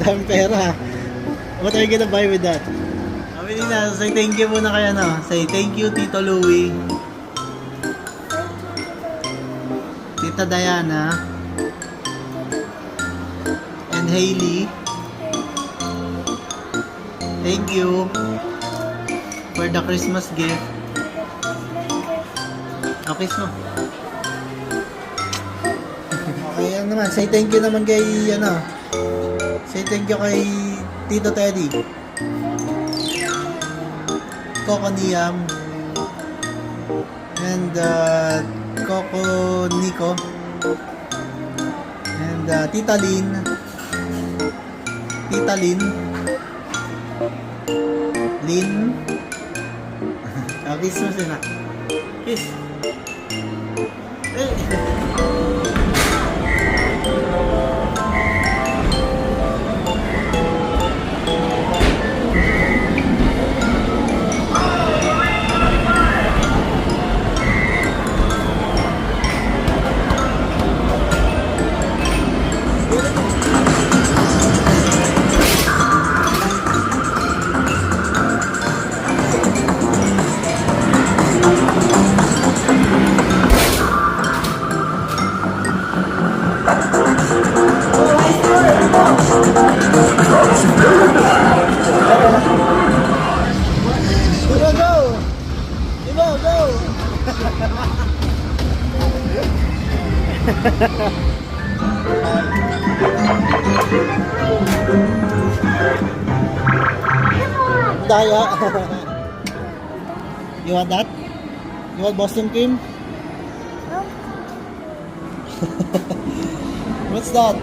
Daming pera. What are you gonna buy with that? Sabi nila, say thank you muna kaya na. Say thank you, Tito Louie. Tita Diana. And Hailey. Thank you for the Christmas gift. Okay, so. Okay, ano naman. Say thank you naman kay, say thank you kay Tito Teddy. Coco Niam. And, Coco Nico. And, Tita Lynn. Tita Lynn. Lynn. Kiss mo sila. Kiss. Daya. You want that? You want Boston cream? What's that?